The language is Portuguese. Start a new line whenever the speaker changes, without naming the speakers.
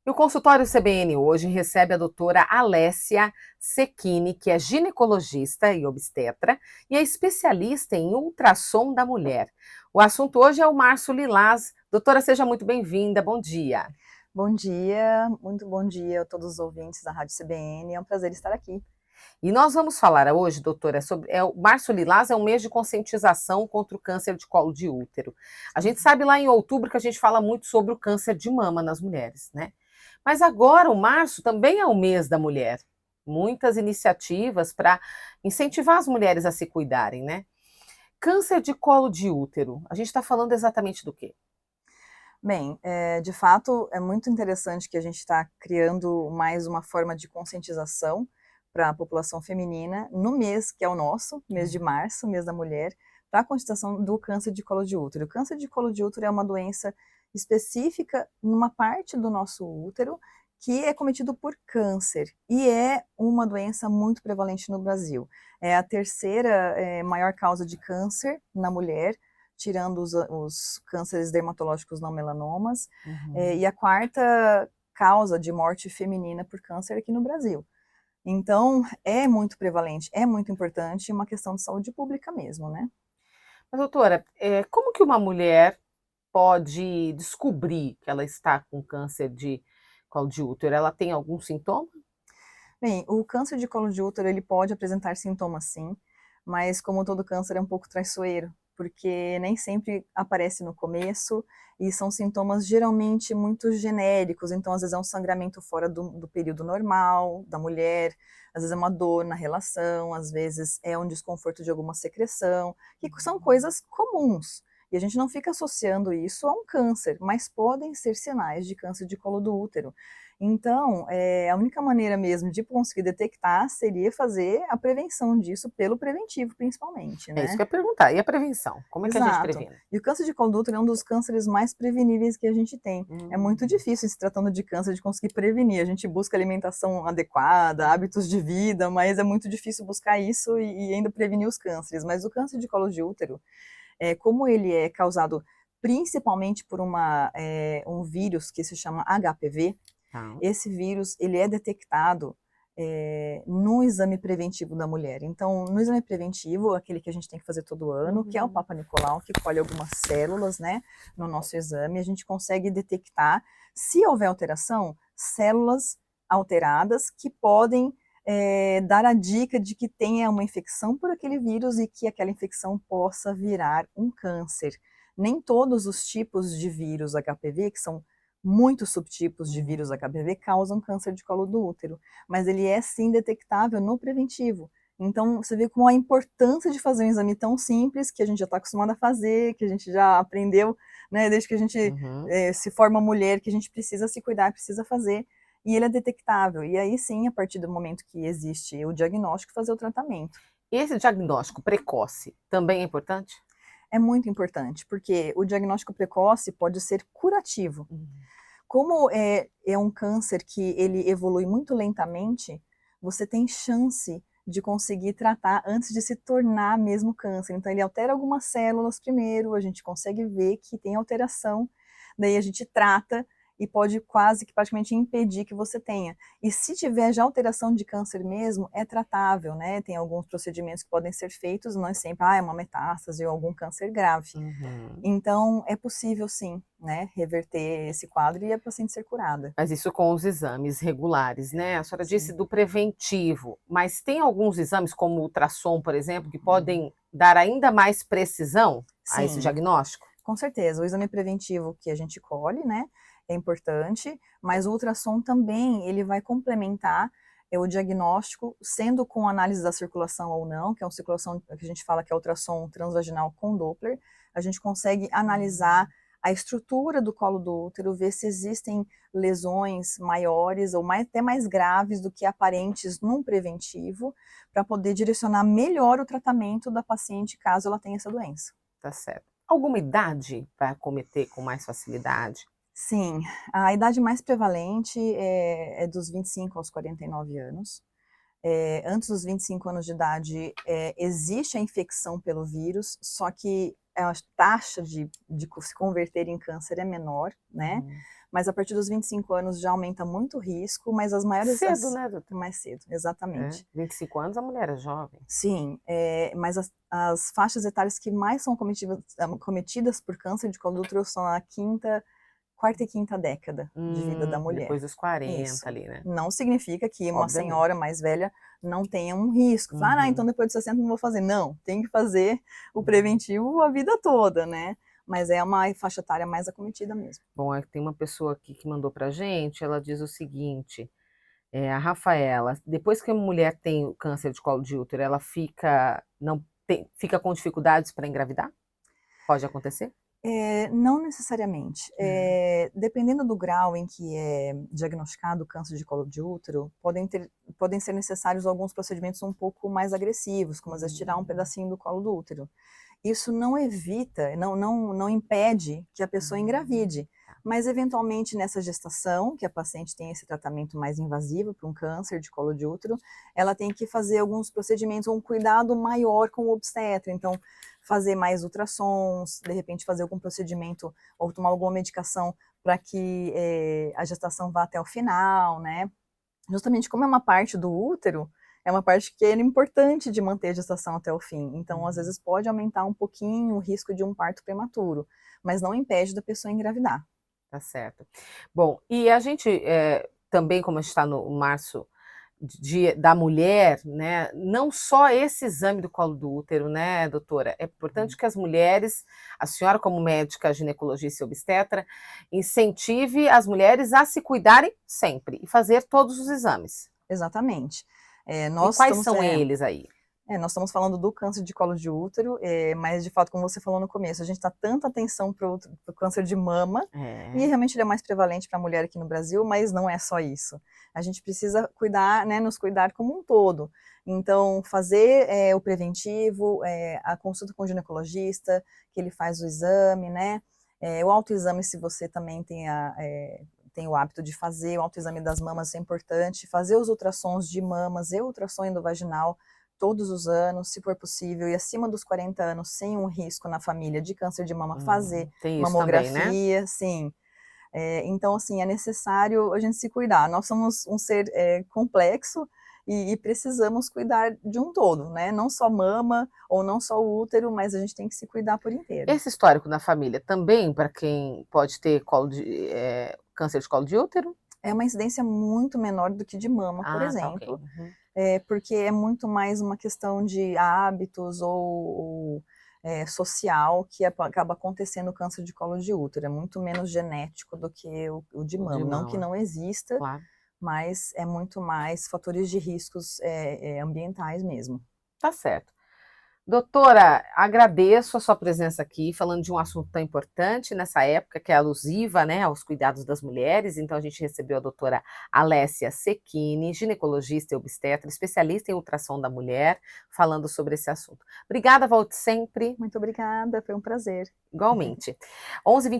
E o consultório CBN hoje recebe a doutora Alessia Cecchini, que é ginecologista e obstetra e é especialista em ultrassom da mulher. O assunto hoje é o Março Lilás. Doutora, seja muito bem-vinda. Bom dia.
Bom dia, muito bom dia a todos os ouvintes da Rádio CBN. É um prazer estar aqui.
E nós vamos falar hoje, doutora, sobre o Março Lilás é um mês de conscientização contra o câncer de colo de útero. A gente
Sim.
sabe lá em outubro que a gente fala muito sobre o câncer de mama nas mulheres, né? Mas agora o março também é o mês da mulher. Muitas iniciativas para incentivar as mulheres a se cuidarem, né? Câncer de colo de útero, a gente está falando exatamente do quê?
Bem, de fato, é muito interessante que a gente está criando mais uma forma de conscientização para a população feminina no mês que é o nosso, mês de março, mês da mulher, para a conscientização do câncer de colo de útero. O câncer de colo de útero é uma doença específica numa parte do nosso útero que é cometido por câncer e é uma doença muito prevalente no Brasil. É a terceira maior causa de câncer na mulher, tirando os cânceres dermatológicos não melanomas,
Uhum.
e a quarta causa de morte feminina por câncer aqui no Brasil. Então, é muito prevalente, é muito importante, uma questão de saúde pública mesmo, né?
Mas, doutora, como que uma mulher pode descobrir que ela está com câncer de colo de útero? Ela tem algum sintoma?
Bem, o câncer de colo de útero, ele pode apresentar sintomas sim, mas como todo câncer é um pouco traiçoeiro, porque nem sempre aparece no começo e são sintomas geralmente muito genéricos, então às vezes é um sangramento fora do período normal da mulher, às vezes é uma dor na relação, às vezes é um desconforto de alguma secreção, que são coisas comuns. E a gente não fica associando isso a um câncer, mas podem ser sinais de câncer de colo do útero. Então, a única maneira mesmo de conseguir detectar seria fazer a prevenção disso pelo preventivo, principalmente,
É isso
né?
que eu ia perguntar. E a prevenção? Como é que a gente
Exato.
previne?
E o câncer de colo do útero é um dos cânceres mais preveníveis que a gente tem. É muito
Hum.
difícil, se tratando de câncer, de conseguir prevenir. A gente busca alimentação adequada, hábitos de vida, mas é muito difícil buscar isso e ainda prevenir os cânceres. Mas o câncer de colo de útero, como ele é causado principalmente por um vírus que se chama HPV,
Tá.
esse vírus, ele é detectado no exame preventivo da mulher. Então, no exame preventivo, aquele que a gente tem que fazer todo ano, que é o
Uhum.
Papa Nicolau, que colhe algumas células, né, no nosso exame, a gente consegue detectar, se houver alteração, células alteradas que podem dar a dica de que tenha uma infecção por aquele vírus e que aquela infecção possa virar um câncer. Nem todos os tipos de vírus HPV, que são muitos subtipos de vírus
Uhum.
HPV causam câncer de colo do útero, mas ele é sim detectável no preventivo. Então, você vê como a importância de fazer um exame tão simples, que a gente já está acostumado a fazer, que a gente já aprendeu, né, desde que a gente
Uhum.
se forma mulher, que a gente precisa se cuidar, precisa fazer, e ele é detectável. E aí sim, a partir do momento que existe o diagnóstico, fazer o tratamento.
E esse diagnóstico precoce também é importante?
É muito importante, porque o diagnóstico precoce pode ser curativo.
Uhum.
Como é um câncer que ele evolui muito lentamente, você tem chance de conseguir tratar antes de se tornar mesmo câncer. Então ele altera algumas células primeiro, a gente consegue ver que tem alteração, daí a gente trata e pode quase que praticamente impedir que você tenha. E se tiver já alteração de câncer mesmo, é tratável, né? Tem alguns procedimentos que podem ser feitos, não é sempre, é uma metástase ou algum câncer grave.
Uhum.
Então, é possível sim, né, reverter esse quadro e a paciente ser curada.
Mas isso com os exames regulares, né? A senhora disse
Sim.
do preventivo, mas tem alguns exames, como o ultrassom, por exemplo, que podem dar ainda mais precisão a esse
Sim,
diagnóstico?
com certeza. O exame preventivo que a gente colhe, né, é importante, mas o ultrassom também, ele vai complementar o diagnóstico, sendo com análise da circulação ou não, que é uma circulação que a gente fala que é ultrassom transvaginal com Doppler, a gente consegue analisar a estrutura do colo do útero, ver se existem lesões maiores ou até mais graves do que aparentes num preventivo, para poder direcionar melhor o tratamento da paciente caso ela tenha essa doença.
Tá certo. Alguma idade para acometer com mais facilidade?
Sim, a idade mais prevalente é dos 25 aos 49 anos. Antes dos 25 anos de idade, existe a infecção pelo vírus, só que a taxa de se converter em câncer é menor, né? Mas a partir dos 25 anos já aumenta muito o risco, mas as maiores...
Cedo, né, doutora?
Mais cedo, exatamente.
25 anos a mulher é jovem.
Sim, mas as faixas etárias que mais são cometidas por câncer de colo do útero são a quarta e quinta década de vida da mulher.
Depois dos 40
Isso.
ali, né?
Não significa que uma
Obviamente.
senhora mais velha não tenha um risco. Então depois de 60 não vou fazer. Não, tem que fazer o preventivo a vida toda, né? Mas é uma faixa etária mais acometida mesmo.
Bom, tem uma pessoa aqui que mandou pra gente, ela diz o seguinte, a Rafaela, depois que a mulher tem o câncer de colo de útero, ela fica com dificuldades para engravidar? Pode acontecer?
Não necessariamente. Dependendo do grau em que é diagnosticado o câncer de colo de útero, podem ser necessários alguns procedimentos um pouco mais agressivos, como às vezes tirar um pedacinho do colo do útero. Isso não evita, não impede que a pessoa engravide, mas eventualmente nessa gestação, que a paciente tem esse tratamento mais invasivo para um câncer de colo de útero, ela tem que fazer alguns procedimentos, um cuidado maior com o obstetra, então fazer mais ultrassons, de repente fazer algum procedimento ou tomar alguma medicação para que a gestação vá até o final, né? Justamente como é uma parte do útero, é uma parte que é importante de manter a gestação até o fim. Então, às vezes, pode aumentar um pouquinho o risco de um parto prematuro, mas não impede da pessoa engravidar.
Tá certo. Bom, e a gente também, como a gente está no março da mulher, né? Não só esse exame do colo do útero, né, doutora? É importante que as mulheres, a senhora como médica, ginecologista e obstetra, incentive as mulheres a se cuidarem sempre e fazer todos os exames.
Exatamente.
E quais são eles aí?
Nós estamos falando do câncer de colo de útero, mas de fato, como você falou no começo, a gente dá tanta atenção para o câncer de mama, e realmente ele é mais prevalente para a mulher aqui no Brasil, mas não é só isso. A gente precisa cuidar, né, nos cuidar como um todo. Então, fazer o preventivo, a consulta com o ginecologista, que ele faz o exame, né? O autoexame, se você também tem o hábito de fazer, o autoexame das mamas é importante, fazer os ultrassons de mamas e ultrassom endovaginal todos os anos, se for possível, e acima dos 40 anos, sem um risco na família de câncer de mama, fazer mamografia, também, né? Sim. Então, assim, é necessário a gente se cuidar. Nós somos um ser complexo e precisamos cuidar de um todo, né? Não só mama ou não só o útero, mas a gente tem que se cuidar por inteiro.
Esse histórico na família também para quem pode ter câncer de colo de útero?
É uma incidência muito menor do que de mama, por exemplo.
Tá, okay.
Porque é muito mais uma questão de hábitos ou social que acaba acontecendo o câncer de colo de útero. É muito menos genético do que o de mama. Não que não exista, claro, mas é muito mais fatores de riscos ambientais mesmo.
Tá certo. Doutora, agradeço a sua presença aqui, falando de um assunto tão importante nessa época, que é alusiva, né, aos cuidados das mulheres. Então, a gente recebeu a doutora Alessia Cecchini, ginecologista e obstetra, especialista em ultrassom da mulher, falando sobre esse assunto. Obrigada, volte sempre.
Muito obrigada, foi um prazer.
Igualmente. 11h